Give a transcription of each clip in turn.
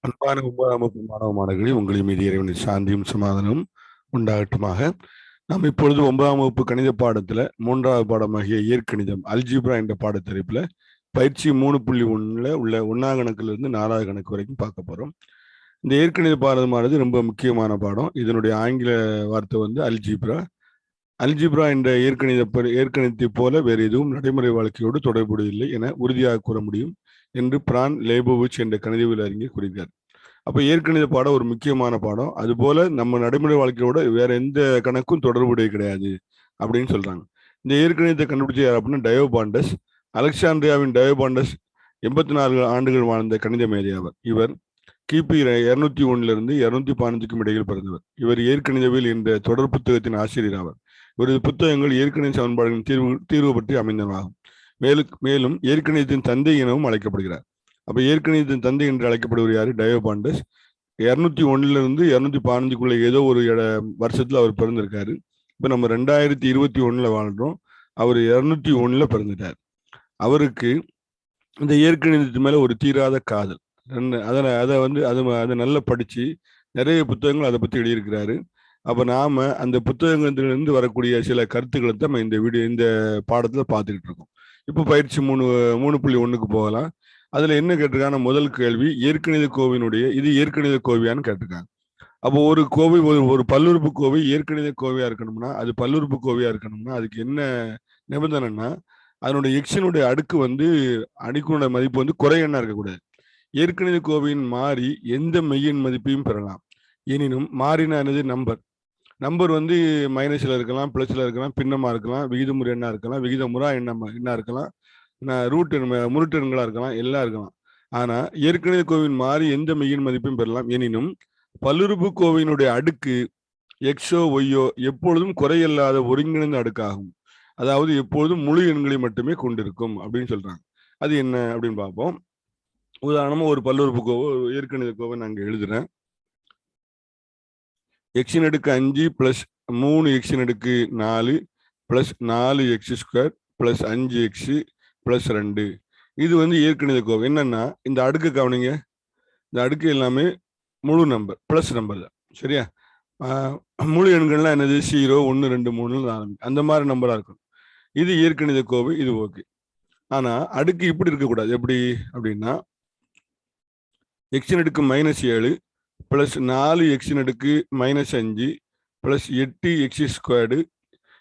அன்பான 9ஆம் வகுப்பு மாணவ மாணவிகளே, உங்களை மீது இறைவனின் சாந்தியும் சமாதானமும் உண்டாகட்டுமாக. நாம் இப்பொழுது 9ஆம் வகுப்பு கணித பாடத்துல 3வது பாடமாகிய இயற்கணிதம் அல்ஜிப்ரா என்ற பாடத்தலைப்புல பயிற்சி 3.1 உள்ள 1ஆம் கணக்குல இருந்து 4வது கணக்கு வரைக்கும் பார்க்க போறோம். இந்த இயற்கணித பாடமானது ரொம்ப முக்கியமான பாடம். இதனுடைய ஆங்கில வார்த்தை வந்து அல்ஜிப்ரா. அல்ஜிப்ரா என்ற இயற்கணிதத்தை போல வேறு எதுவும் நடைமுறை வாழ்க்கையோடு தொடர்புடையதில்லை என உறுதியாக கூற முடியும் என்று பிரான் லேபோவிச் என்ற கணிதவியல் அறிஞர் கூறுகிறார். அப்ப இயற்கணித பாடம் ஒரு முக்கியமான பாடம். அதுபோல நம்ம நடைமுறை வாழ்க்கையோட வேற எந்த கணக்கும் தொடர்புடைய கிடையாது அப்படின்னு சொல்றாங்க. இந்த இயற்கணிதத்தை கண்டுபிடிச்ச யார் அப்படின்னா டயோபாண்டஸ். அலெக்சாண்ட்ரியாவின் டயோபாண்டஸ் 84 ஆண்டுகள் வாழ்ந்த கணித மேதை அவர். இவர் கிபி 201 இருந்து 215க்கும் இடையில் பிறந்தவர். இவர் இயற்கணிதவியல் என்ற தொடர் புத்தகத்தின் ஆசிரியர் ஆவர். இவரது புத்தகங்கள் இயற்கணித சமன்பாடுகளின் தீர்வு பற்றி அமைந்தனவாகும். மேலும் இயற்கணிதத்தின் தந்தை எனவும் அழைக்கப்படுகிறார். அப்ப இயற்கணிதத்தின் தந்தை என்று அழைக்கப்படுவர் யாரு? டயோபாண்டஸ். 201 இருந்து 215க்குள்ள ஏதோ ஒரு வருஷத்துல அவர் பிறந்திருக்காரு. இப்ப நம்ம 2021 வாழ்றோம். அவர் 201 பிறந்துட்டார். அவருக்கு இந்த இயற்கணிதத்து மேல ஒரு தீராத காதல். அதை நல்லா படிச்சு நிறைய புத்தகங்கள் அதை பத்தி எழுதியிருக்கிறாரு. அப்ப நாம அந்த புத்தகத்திலிருந்து வரக்கூடிய சில கருத்துக்களை தான் இந்த பாடத்துல பார்த்துக்கிட்டு இருக்கோம். இப்போ பயிற்சி 3.1க்கு போகலாம். அதுல என்ன கேட்டிருக்காங்க? முதல் கேள்வி, இயற்கணித கோவையினுடைய இது இயற்கணித கோவையான்னு கேட்டிருக்காங்க. அப்போ ஒரு கோவை ஒரு பல்லுறுப்பு கோவை இயற்கணித கோவையா இருக்கணும்னா, அது பல்லுறுப்பு கோவையா இருக்கணும்னா அதுக்கு என்ன நிபந்தனைன்னா, அதனுடைய எக்ஸினுடைய அடுக்கு வந்து அடுக்கினுடைய மதிப்பு வந்து குறை எண்ணா இருக்கக்கூடாது. இயற்கணித கோவையின் மாறி எந்த மெய்யின் மதிப்பையும் பெறலாம். எனினும் மாறினா என்னது? நம்பர் வந்து மைனஸ்ல இருக்கலாம், பிளஸ்ல இருக்கலாம், பின்னமா இருக்கலாம், விகிதமுறு எண்ணா இருக்கலாம், விகிதமுறா எண்ணா இருக்கலாம், முருட்டு எண்களா இருக்கலாம், எல்லாம் இருக்கலாம். ஆனா இயற்கணித கோவையின் மாறி எந்த மெய்யின் மதிப்பையும் பெறலாம். எனினும் பல்லுறுப்பு கோவையினுடைய அடுக்கு எக்ஸோ ஒய்யோ எப்பொழுதும் குறையில்லாத ஒருங்கிணைந்த அடுக்காகும். அதாவது எப்பொழுதும் முழு எண்களை மட்டுமே கொண்டிருக்கும் அப்படின்னு சொல்றாங்க. அது என்ன அப்படின்னு பார்ப்போம். உதாரணமா ஒரு பல்லுறுப்பு கோவை, இயற்கணித கோவை நான் இங்க எழுதுறேன். எக்ஸின் அடுக்கு 5 பிளஸ் 3 எக்ஸின் அடுக்கு 4 plus 4 X square plus 5 X plus 2. இது வந்து இயற்கணித கோவை. என்னன்னா இந்த அடுக்கு கவனிங்க, இந்த அடுக்கு எல்லாமே முழு நம்பர், பிளஸ் நம்பர் தான். சரியா? முழு எண்கள்லாம் என்னது? 0, 1, 2, 3 ஆரம்பிக்கும். அந்த மாதிரி நம்பரா இருக்கும். இது இயற்கணித கோவை. இது ஓகே. ஆனா அடுக்கு இப்படி இருக்கக்கூடாது. எப்படி அப்படின்னா, எக்ஸின் அடுக்கு -7 பிளஸ் 4 எக்ஸின் அடுக்கு -5 பிளஸ் 8 எக்ஸ் ஸ்கொயர்டு.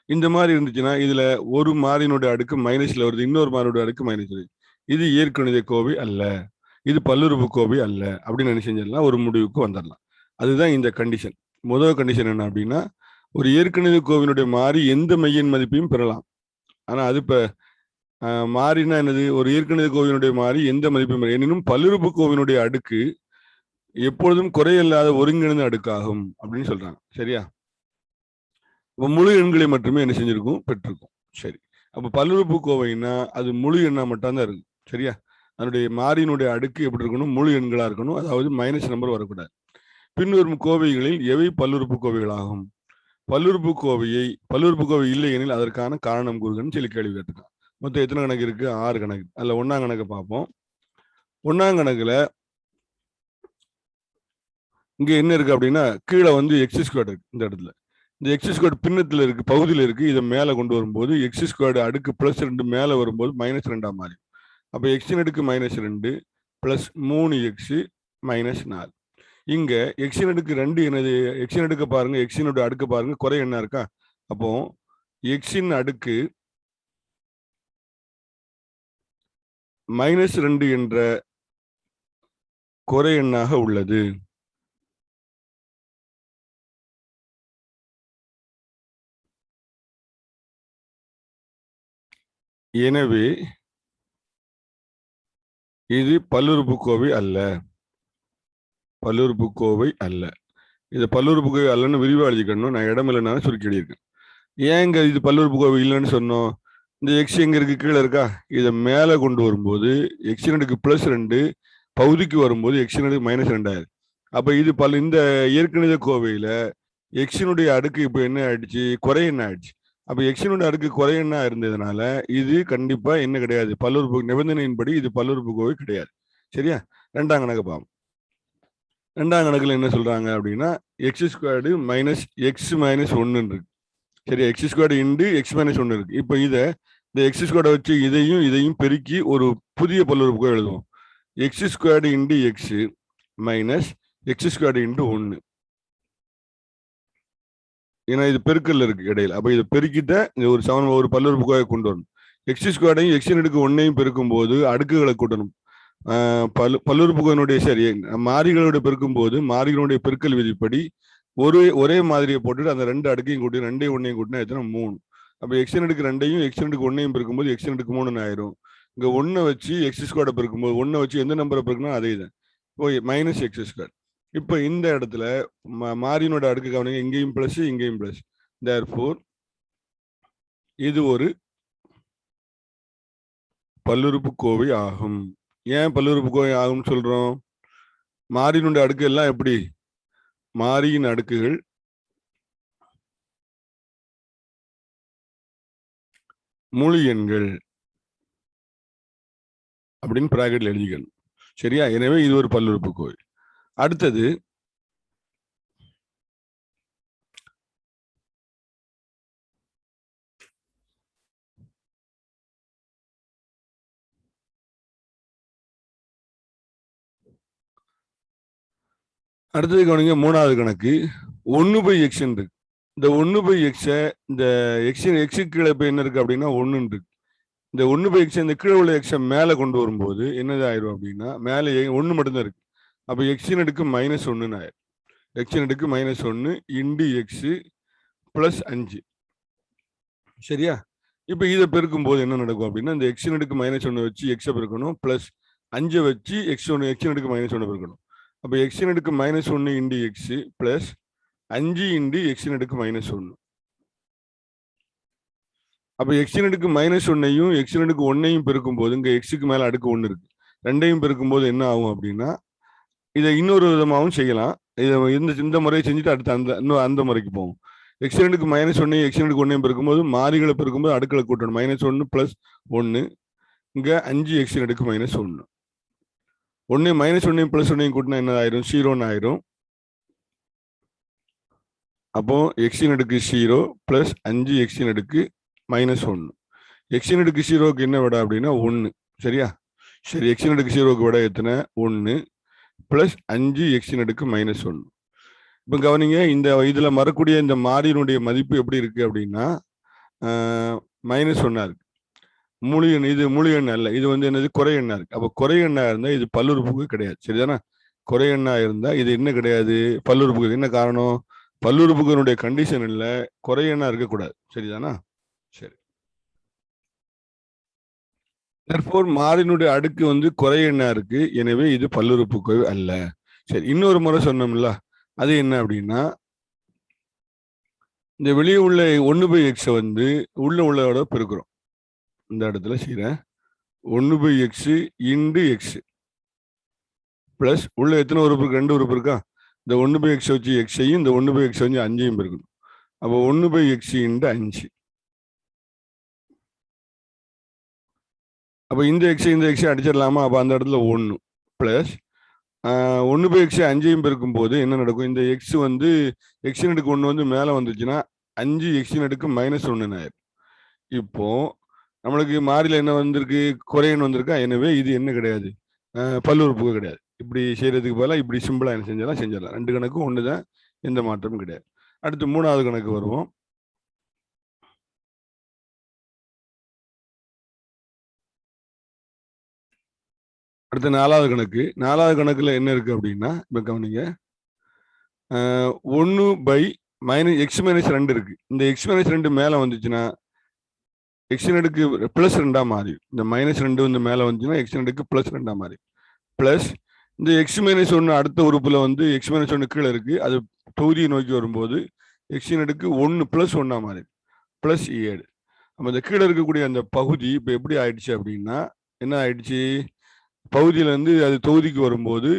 இந்த மாதிரி இருந்துச்சுன்னா இதுல ஒரு மாறினுடைய அடுக்கு மைனஸ்ல வருது, இன்னொரு மாறினுடைய அடுக்கு மைனஸ் வருது. இது இயற்கணித கோவை அல்ல, இது பல்லுறுப்பு கோவை அல்ல அப்படின்னு என்ன செஞ்சிடலாம்? ஒரு முடிவுக்கு வந்துடலாம். அதுதான் இந்த கண்டிஷன். முதல் கண்டிஷன் என்ன அப்படின்னா, ஒரு இயற்கணித கோவினுடைய மாறி எந்த மெய்யின் மதிப்பையும் பெறலாம். ஆனா அது இப்ப மாறினா என்னது? ஒரு இயற்கணித கோவினுடைய மாறி எந்த மதிப்பையும் எனினும் பல்லுறுப்பு கோவினுடைய அடுக்கு எப்பொழுதும் குறையில்லாத ஒருங்கிணைந்த அடுக்காகும் அப்படின்னு சொல்றாங்க. சரியா? அப்ப முழு எண்களை மட்டுமே என்ன செஞ்சிருக்கும்? பெற்றிருக்கும். சரி, அப்ப பல்லுறுப்பு கோவைன்னா அது முழு எண்ணா மட்டும்தான் இருக்கு. சரியா? அதனுடைய மாறியினுடைய அடுக்கு எப்படி இருக்கணும்? முழு எண்களா இருக்கணும். அதாவது மைனஸ் நம்பர் வரக்கூடாது. பின்வரும் கோவைகளில் எவை பல்லுறுப்பு கோவைகளாகும்? பல்லுறுப்பு கோவை இல்லை எனில் அதற்கான காரணம் கூறுகன்னு சொல்லி கேள்வி கேட்டுருக்கான். மொத்தம் எத்தனை கணக்கு இருக்கு? 6 கணக்கு. அதுல 1ஆம் கணக்கு பார்ப்போம். 1ஆம் கணக்குல இங்க என்ன இருக்கு அப்படின்னா, கீழே வந்து எக்ஸ் ஸ்கொயர் இருக்கு. இந்த இடத்துல இந்த எக்ஸ் ஸ்கொயர் பின்னத்துல இருக்கு, பகுதியில் இருக்கு. இதை மேல கொண்டு வரும்போது எக்ஸ் ஸ்கொயர் அடுக்கு +2 மேல வரும்போது -2 மாறி. அப்ப எக்ஸின் அடுக்கு -2 பிளஸ் 3 எக்ஸ் -4. இங்க எக்ஸின் அடுக்கு 2 என்னது? எக்ஸின் அடுக்க பாருங்க, எக்ஸினுடைய அடுக்கு பாருங்க, குறை என்ன இருக்கா? அப்போ எக்ஸின் அடுக்கு -2 என்ற குறை எண்ணாக உள்ளது. எனவே இது பல்லுறுப்புக்கோவை அல்ல. பல்லுறுப்புக்கோவை அல்ல. இது பல்லுறுப்புக்கோவை அல்லன்னு விரிவாக எழுதிக்கணும். நான் இடம் இல்லைனாலும் சுருக்கி எழுதியிருக்கேன். ஏங்க இது பல்லுறுப்புக்கோவை இல்லைன்னு சொன்னோம்? இந்த எக்ஸ் எங்க இருக்கு? கீழே இருக்கா? இதை மேலே கொண்டு வரும்போது எக்ஸின் அடுக்கு +2 பகுதிக்கு வரும்போது எக்ஸின் அடுக்கு -2 ஆயிரு. அப்ப இது இந்த இயற்கணித கோவையில எக்ஸினுடைய அடுக்கு இப்போ என்ன ஆயிடுச்சு? குறை என்ன ஆயிடுச்சு. அப்ப எக்ஸினுடைய அடுக்கு குறை என்ன இருந்ததுனால இது கண்டிப்பா என்ன கிடையாது? பல்லுறுப்பு நிபந்தனையின்படி இது பல்லுறுப்புக்கோவை கிடையாது. சரியா? 2ஆம் கணக்கு பாவம். ரெண்டாம் கணக்குல என்ன சொல்றாங்க அப்படின்னா X squared minus X minus ஒன்னு இருக்கு. சரி, X squared into X minus ஒன்னு இருக்கு. இப்போ இதை இந்த எக்ஸ் ஸ்கொயர்டை வச்சு இதையும் பெருக்கி ஒரு புதிய பல்லுறுப்புக்கோவை எழுதுவோம். X squared into X minus X squared into ஒன்னு. ஏன்னா இது பெருக்கல்ல இருக்கு இடையில. அப்ப இதை பெருக்கிட்ட ஒரு பல்லுறுப்புக்கோவை கொண்டு வரணும். எக்ஸ் ஸ்கொயர்டையும் எக்ஸின் அடுக்கு ஒன்னையும் பெருக்கும் போது அடுக்குகளை கூட்டணும். பல்லுறுப்புக்கோவினுடைய சரி மாறிகளோட பெருக்கும் போது மாறிகளுடைய பெருக்கல் விதிப்படி ஒரே மாதிரியை போட்டுட்டு அந்த ரெண்டு அடுக்கையும் கூட்டி ரெண்டையும் ஒன்னையும் கூட்டினா எத்தனை 3. அப்ப எக்ஸின் அடுக்கு ரெண்டையும் எக்ஸின் அடுக்கு ஒன்னையும் பெருக்கும்போது எக்ஸின் அடுக்கு 3 ஆயிரும். இங்க ஒன்னை வச்சு எக்ஸ் ஸ்கொயர்டை பெருக்கும்போது ஒன்னை வச்சு எந்த நம்பரை பெருக்கணும் அதே தான். இப்போ மைனஸ் எக்ஸ் ஸ்கொயர். இப்போ இந்த இடத்துல மாறியினோட அடுக்கு கவனிங்க, இங்கேயும் பிளஸ் இங்கேயும் பிளஸ். தேர்ஃபோர் இது ஒரு பல்லுறுப்புக்கோவை ஆகும். ஏன் பல்லுறுப்புக்கோவை ஆகும்னு சொல்றோம்? மாறியினுடைய அடுக்கு எல்லாம் எப்படி? மாறியின் அடுக்குகள் முழு எண்கள் அப்படின்னு பிராக்கெட்ல எழுதிக்கணும். சரியா? எனவே இது ஒரு பல்லுறுப்புக்கோவை. அடுத்தது கவனிங்க, மூணாவது கணக்கு 1/x இருக்கு. இந்த 1/x இந்த எக்ஸுக்கு கீழே இப்போ என்ன இருக்கு அப்படின்னா 1 இருக்கு. இந்த 1/x இந்த கீழே உள்ள எக்ஸை மேலே கொண்டு வரும்போது என்னது ஆயிரும் அப்படின்னா மேலே 1 மட்டும்தான் இருக்கு. அப்போ எக்ஸின் அடுக்கு -1 ஆயிரும். எக்ஸின் அடுக்கு -1 இன்டு எக்ஸ் பிளஸ் 5. சரியா? இப்போ இதை பெருக்கும் போது என்ன நடக்கும் அப்படின்னா இந்த எக்ஸின் அடுக்கு -1 வச்சு எக்ஸை பெருக்கணும், பிளஸ் 5 வச்சு எக்ஸின் அடுக்கு -1 பெருக்கணும். அப்போ எக்ஸின் அடுக்கு -1 இன்டு எக்ஸ் பிளஸ் 5 இன்டு எக்ஸின் அடுக்கு -1. அப்போ எக்ஸின் அடுக்கு -1ஐயும் எக்ஸின் அடுக்கு 1ஐயும் பெருக்கும் போது இங்க எக்ஸுக்கு மேல அடுக்கு 1 இருக்கு. ரெண்டையும் பெருக்கும் போது என்ன ஆகும் அப்படின்னா இதை இன்னொரு விதமாகவும் செய்யலாம். இதை இந்த முறையை செஞ்சுட்டு அடுத்து அந்த முறைக்கு போகும். எக்ஸின் அடுக்கு -1ஐயும் எக்ஸின் அடுக்கு 1ஐயும் பெருக்கும்போது மாறிகளை பெருக்கும்போது அடுக்களை கூட்டணும். -1 பிளஸ் 1 இங்க 5 எக்ஸின் அடுக்கு -1. 1 -1ஐயும் பிளஸ் 1ஐயும் கூட்டினா என்ன ஆயிரும்? 0 ஆயிரும். அப்போ எக்ஸின் அடுக்கு 0 பிளஸ் 5 எக்ஸின் அடுக்கு -1. எக்ஸின் அடுக்கு 0க்கு என்ன விட அப்படின்னா 1. சரியா? சரி, எக்ஸின் அடுக்கு 0க்கு விட எத்தனை? 1 பிளஸ் 5 எக்ஸின் அடுக்கு -1. இப்போ கவனிங்க, இந்த இதுல வரக்கூடிய இந்த மாறியினுடைய மதிப்பு எப்படி இருக்கு அப்படின்னா -1 இருக்கு. முழு எண். இது முழு எண் அல்ல, இது என்னது? குறை எண்ணா இருக்கு. அப்போ குறை எண்ணா இருந்தா இது பல்லுறுப்புக்கு கிடையாது. சரிதானா? குறை எண்ணா இருந்தா இது என்ன கிடையாது? பல்லுறுப்புக்கு. என்ன காரணம்? பல்லுறுப்புகளுடைய கண்டிஷன் இல்ல, குறை எண்ணா இருக்கக்கூடாது. சரிதானா? சரி. therefore மாறினுடைய அடுக்கு குறை எண்ணா இருக்கு. எனவே இது பல்லுறுப்புக்கோவை அல்ல. சரி, இன்னொரு முறை சொன்னோம்ல, அது என்ன அப்படின்னா இந்த வெளியே உள்ள 1/x உள்ளோட பெருக்கிறோம். இந்த இடத்துல செய்யறேன். 1/x இன்டு எக்ஸ் பிளஸ் உள்ள எத்தனை உறுப்பு இருக்கு? 2 உறுப்பு இருக்கா? இந்த 1/x வச்சு எக்ஸையும் இந்த 1/x வச்சு 5ஐயும் பெருக்கணும். அப்போ 1/x இன்டு 5. அப்போ இந்த எக்ஸை அடிச்சிடலாமா? அப்போ அந்த இடத்துல 1 பிளஸ் 1/x 5ஐயும் பெருக்கும் போது என்ன நடக்கும்? இந்த எக்ஸ் எக்ஸின் அடுக்கு 1 மேலே வந்துச்சுன்னா 5 எக்ஸின் அடுக்கு -1 ஆயிரும். இப்போ நம்மளுக்கு மாறில என்ன வந்திருக்கு? குறையன் வந்திருக்கா? எனவே இது என்ன கிடையாது? பல்லுறுப்புக்கு கிடையாது. இப்படி செய்யறதுக்கு பதிலாக இப்படி சிம்பிளா என்ன செஞ்சிடலாம். 2 கணக்கும் 1 தான், எந்த மாற்றமும் கிடையாது. அடுத்து 3வது கணக்கு வருவோம். அடுத்து 4வது கணக்கு. 4வது கணக்குல என்ன இருக்கு அப்படின்னா இப்ப கவனிங்க, 1/-x-2 இருக்கு. இந்த x-2 மேல வந்துச்சுன்னா எக்ஸின் அடுக்கு +2 மாறி, இந்த -2 மேல வந்துச்சுன்னா எக்ஸின் அடுக்கு +2 மாறி, பிளஸ் இந்த x-1 அடுத்த உறுப்புல x-1 கீழே இருக்கு. அது தொகுதியை நோக்கி வரும்போது எக்ஸின் அடுக்கு 1 +1 மாறி +7. நம்ம இந்த கீழே இருக்கக்கூடிய அந்த பகுதி இப்ப எப்படி ஆயிடுச்சு அப்படின்னா என்ன ஆயிடுச்சு? பகுதியில அது தொகுதிக்கு வரும்போது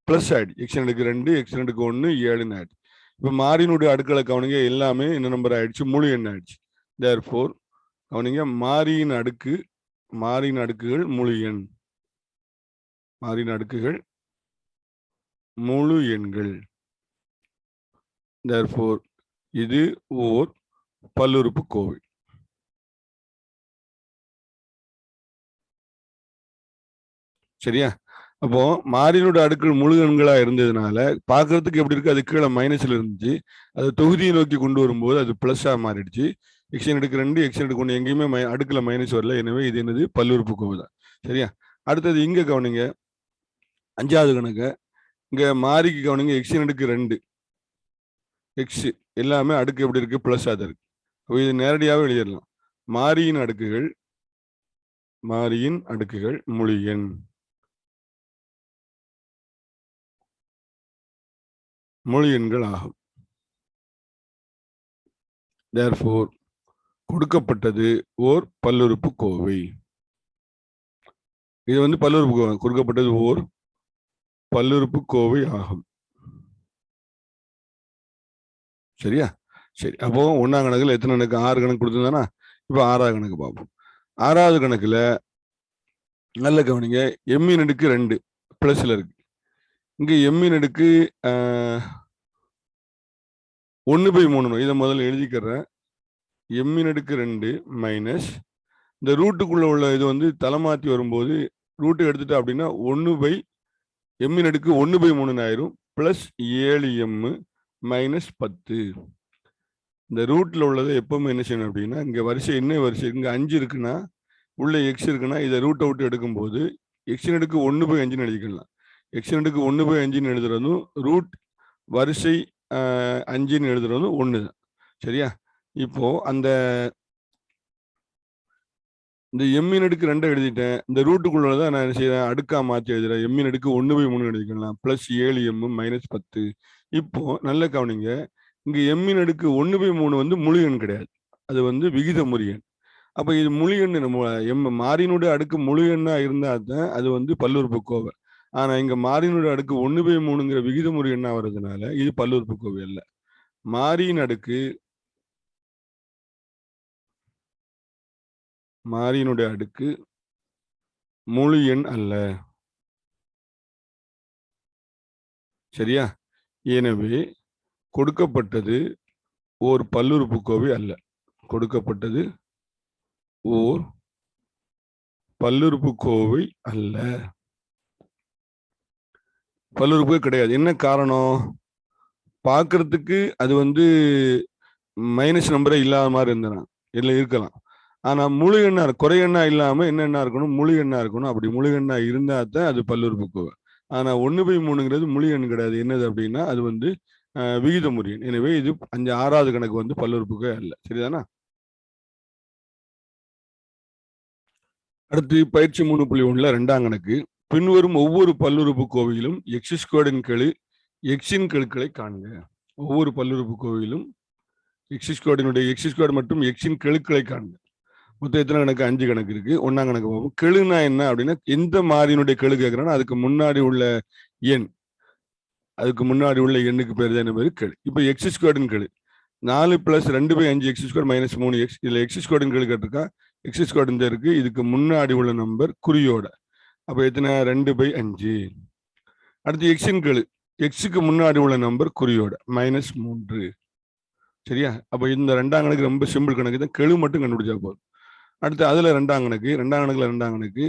பிளஸ் ஆயிடுச்சு. எக்ஸின் அடுக்கு 2 எக்ஸின் அடுக்கு 1 7 ஆயிடுச்சு. இப்ப மாறினுடைய அடுக்களை கவனிங்க, எல்லாமே என்ன நம்பர் ஆயிடுச்சு? முழு எண் ஆயிடுச்சு. therefore கவனிங்க, மாறியின் அடுக்குகள் முழு எண். மாறியின் அடுக்குகள் முழு எண்கள். therefore இது ஓர் பல்லுறுப்புக்கோவை. சரியா? அப்போ மாறியினுடைய அடுக்கள் முழு எண்களா இருந்ததுனால பார்க்கறதுக்கு எப்படி இருக்கு, அது கீழே மைனஸ்ல இருந்துச்சு. அது தொகுதியை நோக்கி கொண்டு வரும்போது அது பிளஸ்ஸா மாறிடுச்சு. எக்ஸின் அடுக்கு 2 எக்ஸின் அடுக்கு 1 எங்கேயுமே அடுக்குல மைனஸ் வரல. எனவே இது என்னது பல்லுறுப்புக்கோவை தான். சரியா? அடுத்தது இங்க கவனிங்க, 5வது கணக்கு. இங்க மாறிக்கு கவனிங்க, எக்ஸின் அடுக்கு 2 எக்ஸ் எல்லாமே அடுக்கு எப்படி இருக்கு, பிளஸ்ஸா தான் இருக்கு. அப்போ இது நேரடியாகவே எழுதிடலாம். மாறியின் அடுக்குகள் முழு எண். முழு எண்கள் ஆகும். therefore கொடுக்கப்பட்டது ஓர் பல்லுறுப்புக்கோவை. இது வந்து பல்லுறுப்புக்கோவை, கொடுக்கப்பட்டது ஓர் பல்லுறுப்புக்கோவை ஆகும். சரியா? சரி, அப்போ 1ஆம் கணக்குல எத்தனை கணக்கு, 6 கணக்கு கொடுத்துருந்தானா? இப்போ 6வது கணக்கு பார்ப்போம். 6வது கணக்குல நல்ல கவனிங்க, எம்மின் அடுக்கு 2 பிளஸ்ல இருக்கு. இங்க எம்மின் அடுக்கு 1/3. இதை முதல்ல எழுதிக்கிறேன். எம்மின் அடுக்கு 2 மைனஸ் இந்த ரூட்டுக்குள்ள உள்ள இது வந்து தலைமாற்றி வரும்போது ரூட்டு எடுத்துட்டா அப்படின்னா 1 எம்மின் அடுக்கு 1/3 ஆயிரும். Plus 7m minus 10. இந்த ரூட்ல உள்ளதை எப்பவுமே என்ன செய்யணும் அப்படின்னா, இங்க வரிசை என்ன வரிசை, இங்க 5 இருக்குன்னா உள்ள எக்ஸ் இருக்குன்னா இதை ரூட்டை விட்டு எடுக்கும்போது எக்ஸின் அடுக்கு 1/5 எழுதிக்கலாம். எக்ஸின் அடுக்கு 1/5 எழுதுறதும் ரூட் வரிசை 5 எழுதுறதும் ஒண்ணுதான். சரியா? இப்போ அந்த இந்த எம்மின் அடுக்கு 2 எழுதிட்டேன். இந்த ரூட்டுக்குள்ளதான் நான் என்ன செய்யறேன், அடுக்கா மாற்றி எழுதுறேன். எம்மின் அடுக்கு 1/3 எழுதிக்கலாம். Plus 7m minus 10. இப்போ நல்ல கவனிங்க, இங்க எம்மின் அடுக்கு 1/3 வந்து முழு எண் கிடையாது, அது வந்து விகிதமுறு எண். அப்ப இது முழு எண், நம்ம மாறியினுடைய அடுக்கு முழு எண்ணா இருந்தா தான் அது வந்து பல்லுறுப்புக்கோவை. ஆனா இங்க மாறியினுடைய அடுக்கு 1/3ங்கிற விகிதமுறு எண்ணா வர்றதுனால இது பல்லுறுப்புக்கோவை அல்ல. மாறியின் அடுக்கு மாறியினுடைய அடுக்கு முழு எண் அல்ல. சரியா? எனவே கொடுக்கப்பட்டது ஓர் பல்லுறுப்புக்கோவை அல்ல. கொடுக்கப்பட்டது ஓர் பல்லுறுப்புக்கோவை அல்ல. பல்லுறுப்புக்கோவை கிடையாது. என்ன காரணம்? பார்க்கறதுக்கு அது வந்து மைனஸ் நம்பரே இல்லாத மாதிரி இருந்தா இல்லை இருக்கலாம். ஆனா முழு எண்ணா, குறை எண்ணா இல்லாம என்ன எண்ணா இருக்கணும், முழு எண்ணா இருக்கணும். அப்படி முழு எண்ணா இருந்தா தான் அது பல்லுறுப்புக்கோவை. ஆனா 1/3ங்கிறது முழு எண் கிடையாது. என்னது அப்படின்னா அது வந்து விகிதமுறு எண். எனவே இது 6வது கணக்கு வந்து பல்லுறுப்புக்கோவை அல்ல. சரிதானா? அடுத்து பயிற்சி 3.1 2ஆம் கணக்கு. பின்வரும் ஒவ்வொரு பல்லுறுப்புக்கோவையிலும் எக்ஸ் ஸ்கொயர்டின் கெழு எக்ஸின் கெழுக்களை காண்க. ஒவ்வொரு பல்லுறுப்புக்கோவையிலும் எக்ஸ் ஸ்கொயர்டினுடைய எக்ஸ் ஸ்கொயர்டு மற்றும் எக்ஸின் கெழுக்களை காண்க. மொத்தம் எத்தனை கணக்கு? 5 கணக்கு இருக்கு. 1ஆம் கணக்கு பார்ப்போம். கெழுனா என்ன அப்படின்னா, எந்த மாறியினுடைய கெழு கேட்கறான்னா அதுக்கு முன்னாடி உள்ள எண், அதுக்கு முன்னாடி உள்ள எண்ணுக்கு பேர் தான் என்ன பேரு, கெழு. இப்போ எக்ஸ் ஸ்கொயர்டின் கெழு 4 + 2/5 எக்ஸ் ஸ்கொயர் மைனஸ் 3x. இதுல எக்ஸ் ஸ்கொயர்டின் கெழு கேட்டிருக்கா, எக்ஸ் ஸ்கொயர்டின் தான் இருக்கு. இதுக்கு முன்னாடி உள்ள நம்பர் குறியோட. அப்ப எத்தனை? 2/5. அடுத்து எக்ஸின் கெழு, எக்ஸுக்கு முன்னாடி உள்ள நம்பர் குறியோட -3. சரியா? அப்ப இந்த 2ஆம் கணக்கு ரொம்ப சிம்பிள் கணக்கு தான், கெழு மட்டும் கண்டுபிடிச்சா போதும். அடுத்து அதுல 2ஆம் கணக்கு. 2ஆம் கணக்கு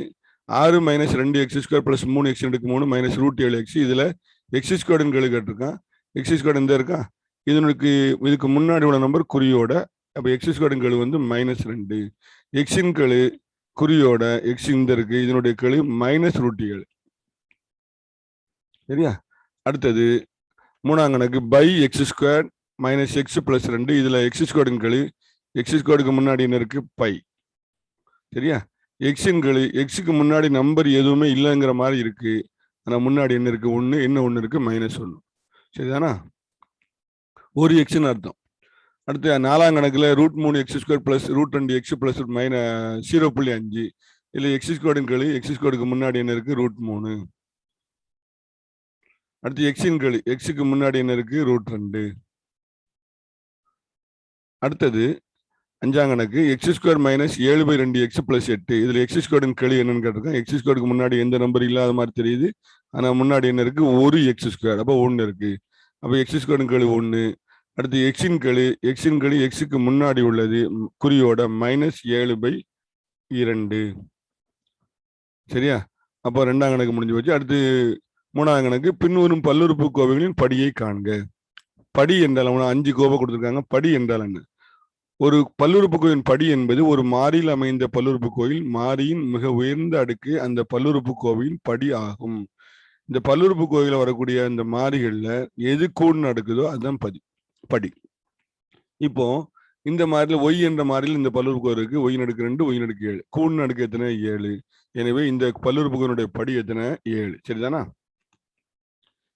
6 - 2x² + 3x அடுக்கு 3 - √7x. இதுல எக்ஸ் ஸ்கொயர்டின் கெழு கேட்டிருக்கான். எக்ஸ் ஸ்கொயர்டு இந்த இருக்கா, இதுக்கு முன்னாடி உள்ள நம்பர் குறியோட. அப்ப எக்ஸ் ஸ்கொயர்டின் கெழு வந்து -2. எக்ஸின் கெழு குறியோட எக்ஸ் இந்த இருக்கு, இதனுடைய கெழு -√7. சரியா? அடுத்தது 3ஆம் கணக்கு பை x² - x + 2. இதுல எக்ஸ் ஸ்கொயர்டின் கெழு, எக்ஸ் ஸ்கொயர்டுக்கு முன்னாடி என்ன இருக்கு, பை. சரியா? எக்ஸின் கெழு, எக்ஸுக்கு முன்னாடி நம்பர் எதுவுமே இல்லைங்கிற மாதிரி இருக்கு. ஆனா முன்னாடி என்ன இருக்கு, 1. என்ன 1 இருக்கு, -1. சரிதானா? ஒரு எக்ஸ்ன்னு அர்த்தம். அடுத்து 4ஆம் கணக்குல √3x² + √2x + -0.5. இதுல எக்ஸ் ஸ்கொயர்டின் கெழு, எக்ஸ் ஸ்கொயர்டுக்கு முன்னாடி என்ன இருக்கு, √3. அடுத்து எக்ஸின் கெழு, எக்ஸுக்கு முன்னாடி என்ன இருக்கு, √2. அடுத்தது அஞ்சாம் கணக்கு x² மைனஸ் 7/2x + 8. இதுல x² கெழு என்னன்னு கேட்டிருக்கேன். x² முன்னாடி எந்த நம்பர் இல்லாத மாதிரி தெரியுது. ஆனா முன்னாடி என்ன இருக்கு? ஒரு x². அப்போ 1 இருக்கு. அப்போ x² கெழு 1. அடுத்து x-இன் கெழு x-க்கு முன்னாடி உள்ளது குறியோட -7/2. சரியா? அப்போ 2ஆம் கணக்கு முடிஞ்சு போச்சு. அடுத்து 3ஆம் கணக்கு பின்வரும் பல்லுறுப்புக்கோவைகளின் படியை காண்க. படி என்றால் 5 கோவை கொடுத்துருக்காங்க. படி என்றால் என்ன? ஒரு பல்லுறுப்புக்கோவின் படி என்பது ஒரு மாறியில் அமைந்த பல்லுறுப்புக்கோவில் மாறியின் மிக உயர்ந்த அடுக்கு அந்த பல்லுறுப்புக்கோவையின் படி ஆகும். இந்த பல்லுறுப்புக்கோவையில் வரக்கூடிய அந்த மாறிகள்ல எது கூடுன்னு அடுக்குதோ அதுதான் படி. இப்போ இந்த மாறியில் ஒய் என்ற மாறியில் இந்த பல்லுறுப்புக்கோவை இருக்கு. y2 y7 கூடுன்னு அடுக்கு எத்தனை? 7. எனவே இந்த பல்லுறுப்புக்கோவினுடைய படி எத்தனை? 7. சரிதானா?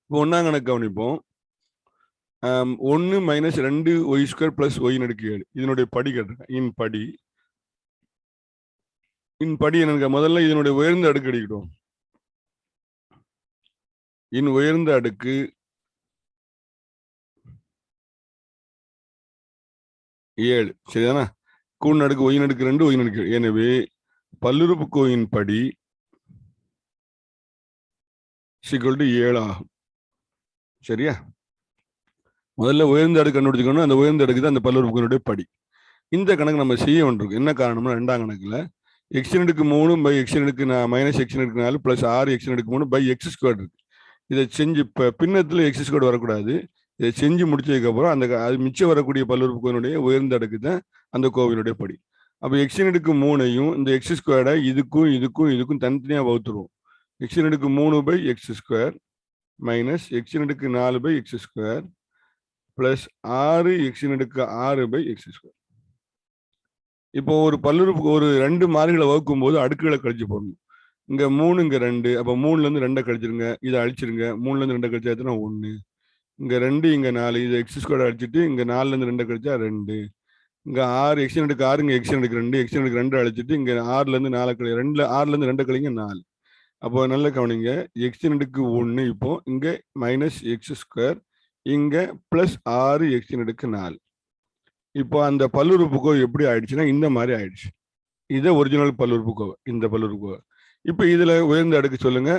இப்போ 1ஆம் கணக்கு கவனிப்போம். 1 - 2y² + y7 இதனுடைய படி கேட்டிருக்கேன். இன் படி என்னங்க? முதல்ல இதனுடைய உயர்ந்த அடுக்கு அடிக்கட்டும். உயர்ந்த அடுக்கு 7. சரிதானா? கூடுன அடுக்கு y2 y7. எனவே பல்லுறுப்புக்கோவையின் படி = 7 ஆகும். சரியா? முதல்ல உயர்ந்த அடுக்கு கண்டுபிடிச்சுக்கணும். அந்த உயர்ந்த அடுக்கு தான் அந்த பல்லுறுப்புக்கோவையினுடைய படி. இந்த கணக்கு நம்ம செய்ய வேண்டியிருக்கு. என்ன காரணம்னா 2ஆம் கணக்குல x3 - x - -x4 + 6x3/x² இருக்கு. இதை செஞ்சு பின்னத்துல x² வரக்கூடாது. இதை செஞ்சு முடிச்சதுக்கு அப்புறம் அது மிச்சம் வரக்கூடிய பல்லுறுப்புக்கோவையினுடைய உயர்ந்த அடுக்கு தான் அந்த கோவிலுடைய படி. அப்ப x3 இந்த x² இதுக்கும் தனித்தனியா வகுத்துருவோம். x3/x² -x4/x² + 6x6/x². இப்போ ஒரு ஒரு 2 மாறிகளை வகுக்கும் போது அடுக்குகளை கழிச்சு போடணும். இங்க 3 இங்க 2. அப்ப 3ல இருந்து 2 கழிச்சிருங்க. இதை அழிச்சிருங்க. 3ல இருந்து 2 கழிச்சா எத்தனை? 1. இங்க 2 இங்க 4. இதை x² அழிச்சிட்டு இங்க 4ல இருந்து 2 கழிச்சா 2. இங்க 6 x2 இங்க x2 அழிச்சிட்டு இங்க 6ல இருந்து 4 கழி 6ல இருந்து 2 கழிங்க 4. அப்போ நல்ல கவனிங்க. x1 இப்போ இங்க -x², இங்க +6x4. இப்போ அந்த பல்லுறுப்புக்கோவை எப்படி ஆயிடுச்சுன்னா இந்த மாதிரி ஆயிடுச்சு. இதை ஒரிஜினல் பல்லுறுப்புக்கோவை. இந்த பல்லுறுப்புக்கோவை. இப்போ இதுல உயர்ந்த அடுக்கு சொல்லுங்க.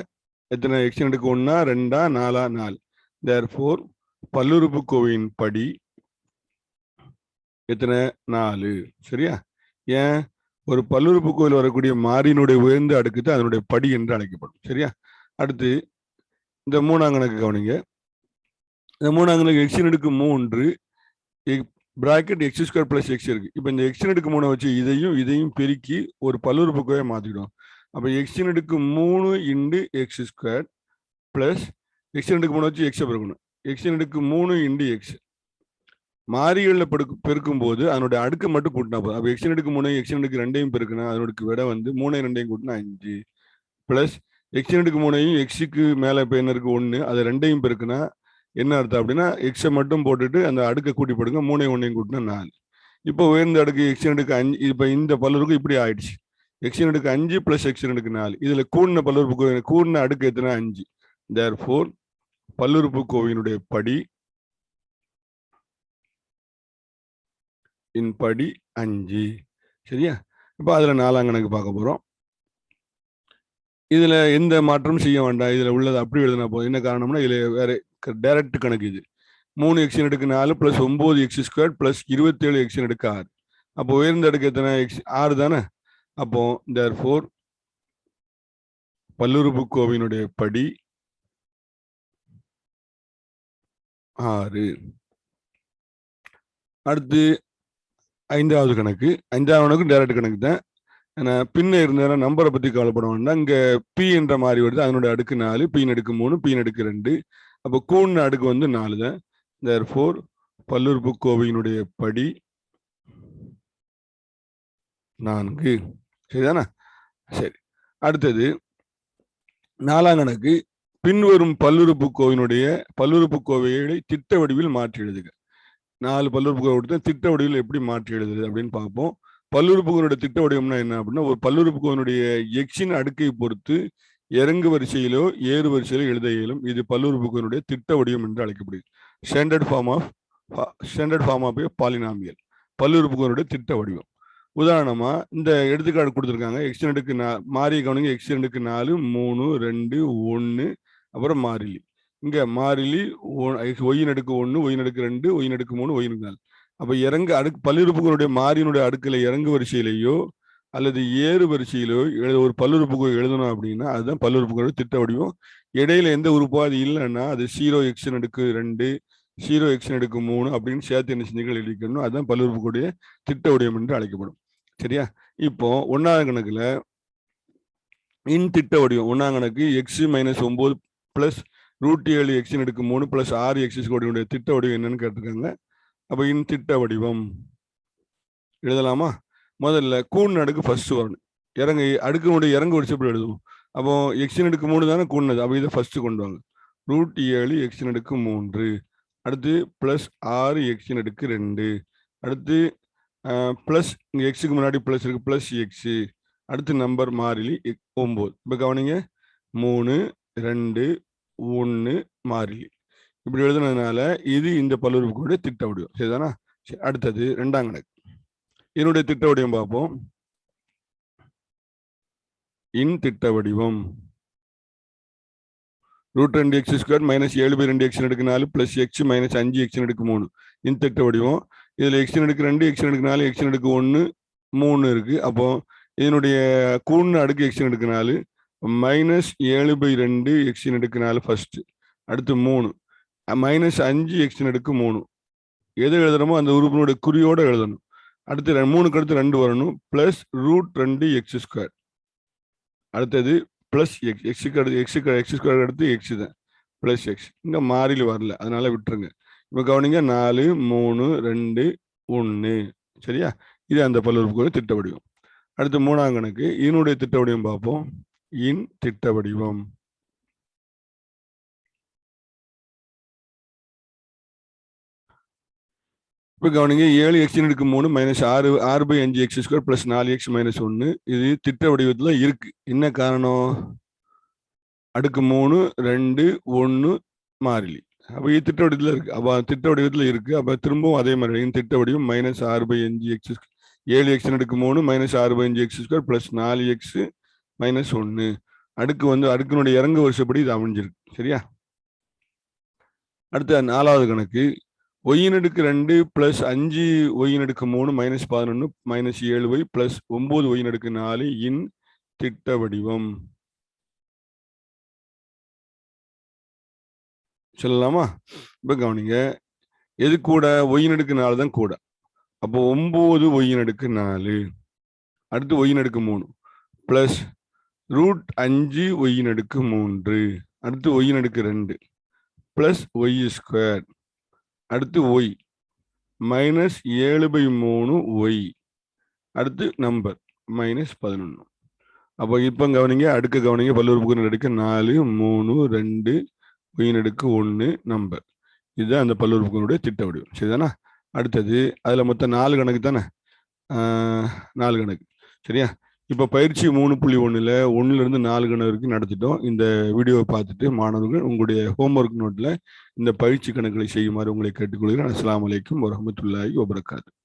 எத்தனை? x1 1, 2, 4, 4. therefore பல்லுறுப்புக்கோவையின் படி எத்தனை? 4. சரியா? ஏன்? ஒரு பல்லுறுப்புக்கோவில் வரக்கூடிய மாறியினுடைய உயர்ந்த அடுக்கு தான் அதனுடைய படி என்று அழைக்கப்படும். சரியா? அடுத்து இந்த 3ஆம் கணக்கு கவனிங்க. இந்த 3ஆம் கணக்கு x3 பிராக்கெட் x² + x இருக்கு. இப்போ இந்த x3 வச்சு இதையும் பெருக்கி ஒரு பல்லுறுப்புக்கோவை மாத்திடும். அப்ப x3 × x² + x3 வச்சு x பெருக்கணும். x3 × x மாறிகளில் பெருக்கும் போது அதனுடைய அடுக்கு மட்டும் கூட்டினா போதும். அப்ப x3 x2 பெருக்கினா அதனுடைய விட வந்து 3 2 கூட்டினா 5 பிளஸ் x2 x-க்கு மேல இப்ப என்ன இருக்கு? 1. அதை 2 பெருக்கினா என்ன அர்த்தம் அப்படின்னா x மட்டும் போட்டுட்டு அந்த அடுக்கை கூட்டி போடுங்க. 3 1 கூட்டினா 4. இப்போ உயர்ந்த அடுக்கு x2 5. இப்ப இந்த பல்லுறுப்புக்கு இப்படி ஆயிடுச்சு. x2 5 + x2 4. இதுல கூடின பல்லுறுப்புக்கோவை கூடின அடுக்கு எத்தனை? 5. therefore பல்லுறுப்புக்கோவையினுடைய படி படி 5. சரியா? இப்ப அதுல 4ஆம் கணக்கு பார்க்க போறோம். இதுல எந்த மாற்றமும் செய்ய வேண்டாம். இதுல உள்ளது அப்படி எழுதினா போதும். என்ன காரணம்னா இதுல வேற டைரக்ட் கணக்கு. இது 3x4 + 9x² + 27x6. அப்போ உயர்ந்த அடுக்கு எத்தனை? 6 தானே? அப்போ therefore பல்லுறுப்புக்கோவையினுடைய படி 6. அடுத்து 5வது கணக்கு. 5வது கணக்கு டைரக்ட் கணக்கு தான். பின்ன இருந்த நம்பரை பத்தி கவலைப்பட வேண்டாம். இங்க p என்ற மாறி வருது. அதனுடைய அடுக்கு 4. p3 p2. அப்போ கூடின அடுக்கு வந்து 4 தான். therefore பல்லுறுப்புக்கோவையினுடைய படி 4. சரிதானா? சரி. அடுத்தது 4ஆம் கணக்கு. பின்வரும் பல்லுறுப்புக்கோவைகளை திட்ட வடிவில் மாற்றி எழுதுக. 4 பல்லுறுப்புக்கோவை கொடுத்து திட்ட வடிவில் எப்படி மாற்றி எழுதுது அப்படின்னு பார்ப்போம். பல்லுறுப்புக்கோவையுடைய திட்ட வடிவம்னா என்ன அப்படின்னா ஒரு பல்லுறுப்புக்கோவையினுடைய எக்ஸின் அடுக்கை பொறுத்து இறங்கு வரிசையிலோ ஏறு வரிசையிலோ எழுத இயலும். இது பல்லுறுப்புக்கோவையினுடைய திட்ட வடிவம் என்று அழைக்கப்படுகிறது. Standard form of polynomial. பல்லுறுப்புக்கோனுடைய திட்ட வடிவம். உதாரணமா இந்த எடுத்துக்காட்டு கொடுத்துருக்காங்க. எக்ஸ் அடுக்கு மாறிய கவனிங்க. எக்ஸ் அடுக்கு 4 3 2 1 அப்புறம் மாறிலி. இங்க மாறிலி ஒய் அடுக்கு 1 ஒய் அடுக்கு 2 ஒய் அடுக்கு 3 ஒய் அடுக்கு 4. அப்ப இறங்கு அடுக்கு பல்லுறுப்புகளுடைய மாறியினுடைய அடுக்குல இறங்கு வரிசையிலேயோ அல்லது ஏறு வரிசையிலோ ஒரு பல்லுறுப்புக்கோ எழுதணும் அப்படின்னா அதுதான் பல்லுறுப்புகளுடைய திட்ட வடிவம். இடையில எந்த உறுப்பாது இல்லைன்னா அது 0 எக்ஸ் அடுக்கு 2 0 எக்ஸ் அடுக்கு 3 அப்படின்னு சேர்த்து என்ன செஞ்சுகள் எழுதிக்கணும். அதுதான் பல்லுறுப்புகளுடைய திட்ட வடிவம் என்று அழைக்கப்படும். சரியா? இப்போ 1ஆவது கணக்குல இன் திட்ட வடிவம் 1ஆம் கணக்கு எக்ஸ் மைனஸ் 9 பிளஸ் √7 எக்ஸ் அடுக்கு 3 பிளஸ் 6 எக்ஸ் ஸ்கொயருடைய திட்ட வடிவம் என்னன்னு கேட்டிருக்காங்க. அப்போ இன் திட்ட வடிவம் எழுதலாமா? முதல்ல கூண் அடுக்கு ஃபர்ஸ்ட் வரணும். இறங்கு அடுக்குனுடைய இறங்கு வரிசை எப்படி எழுதுவோம்? அப்போ எக்ஸ் அடுக்கு 3 தானே கூண்ணது. அப்போ இதை ஃபர்ஸ்ட் கொண்டு வாங்க. √7 எக்ஸ் அடுக்கு 3 அடுத்து பிளஸ் 6 எக்ஸ் அடுக்கு 2 அடுத்து பிளஸ் இங்கே எக்ஸுக்கு முன்னாடி பிளஸ் இருக்கு பிளஸ் எக்ஸ் அடுத்து நம்பர் மாறிலி 9. இப்போ கவனிங்க 3 2 1 மாறிலி இப்படி எழுதுனதுனால இது இந்த பல்லுறுப்புக்கோனுடைய திட்ட வடிவம். சரிதானா? சரி, அடுத்தது 2ஆம் கணக்கு. என்னுடைய திட்ட வடிவம் பார்ப்போம். இன் திட்ட வடிவம் √2 எக்ஸ் ஸ்கொயர் மைனஸ் 7/2 எக்ஸ் அடுக்கு 4 பிளஸ் எக்ஸ் மைனஸ் 5 எக்ஸ் அடுக்கு 3 இன் திட்ட வடிவம். இதுல எக்ஸ் அடுக்கு 2 எக்ஸ் அடுக்கு 4 எக்ஸ் அடுக்கு 1 3 இருக்கு. அப்போ இதனுடைய கூண் அடுக்கு எக்ஸ் அடுக்கு 4 மைனஸ் 7/2 எக்ஸ் அடுக்கு 4 ஃபர்ஸ்ட் அடுத்து 3 மைனஸ் 5 எக்ஸ் அடுக்கு 3 எது எழுதுறமோ அந்த உறுப்பினுடைய குறியோட எழுதணும். அடுத்து 3க்கு அடுத்து 2 வரணும் பிளஸ் √2 எக்ஸ் ஸ்கொயர் அடுத்தது பிளஸ் எக்ஸ் எக்ஸுக்கு அடுத்து எக்ஸ் ஸ்கொயர் அடுத்து எக்ஸ் தான் பிளஸ் எக்ஸ். இங்க மாறிலி வரல அதனால விட்டுருங்க. இப்போ கவனிங்க 4 3 2 1. சரியா? இது அந்த பல்லுறுப்புக்கோனுடைய திட்ட வடிவம். அடுத்து 3ஆம் கணக்கு இதனுடைய திட்ட வடிவம் பார்ப்போம். இன் திட்ட வடிவம் இப்போ கவனிங்க 7 எக்ஸ் அடுக்கு 3 minus 6/5 X square plus 4 X minus 1 இது திட்ட வடிவத்தில் இருக்கு. என்ன காரணம்? அடுக்கு 3 2 1 மாறிலி. அப்போ இது திட்ட வடிவத்தில் இருக்கு. அப்போ திட்ட வடிவத்தில் இருக்கு. அப்போ திரும்பவும் அதே மாதிரி திட்ட வடிவம் மைனஸ் 6/5 எக்ஸ் 7 எக்ஸ் அடுக்கு 3 minus 6/5 X square plus 4 X minus 1 அடுக்கு அடுக்கினுடைய இறங்கு வருஷப்படி இது அமைஞ்சிருக்கு. சரியா? அடுத்த 4ஆவது கணக்கு ஒய்யின் அடுக்கு 2 பிளஸ் 5 ஒய்யின் அடுக்கு 3 மைனஸ் 11 மைனஸ் 7y பிளஸ் 9 ஒய்யின் அடுக்கு 4 இன் திட்ட வடிவம். சொல்லலாமா? இப்ப கவனிங்க எது கூட? ஒய்யின் அடுக்கு 4 தான் கூட. அப்போ 9 ஒய்யின் அடுக்கு 4 அடுத்து ஒய்யின் அடுக்கு 3 பிளஸ் √5 ஒய்யின் அடுக்கு 3 அடுத்து ஒய்யின் அடுக்கு 2 பிளஸ் ஒய் ஸ்கொயர் அடுத்து ஒய் மைனஸ் 7/3 ஒய் அடுத்து நம்பர் மைனஸ் 11. அப்போ இப்போ கவனிங்க அடுக்கு கவனிங்க பல்லுறுப்புக்கோன் அடுக்கு 4 3 2 ஒய்யின் அடுக்கு 1 நம்பர். இதுதான் அந்த பல்லுறுப்புக்கோனுடைய திட்ட வடிவம். சரிதானா? அடுத்தது அதில் மொத்தம் 4 கணக்கு தானே? 4 கணக்கு. சரியா? இப்போ பயிற்சி 3.1ல் 1லிருந்து 4 கணக்கு வரைக்கும் நடத்திட்டோம். இந்த வீடியோவை பார்த்துட்டு மாணவர்கள் உங்களுடைய ஹோம்ஒர்க் நோட்டில் இந்த பயிற்சி கணக்குகளை செய்யுமாறு உங்களை கேட்டுக்கொள்கிறேன். அஸ்ஸலாமு அலைக்கும் வரஹ்மத்துல்லாஹி வபரகாத்துஹு.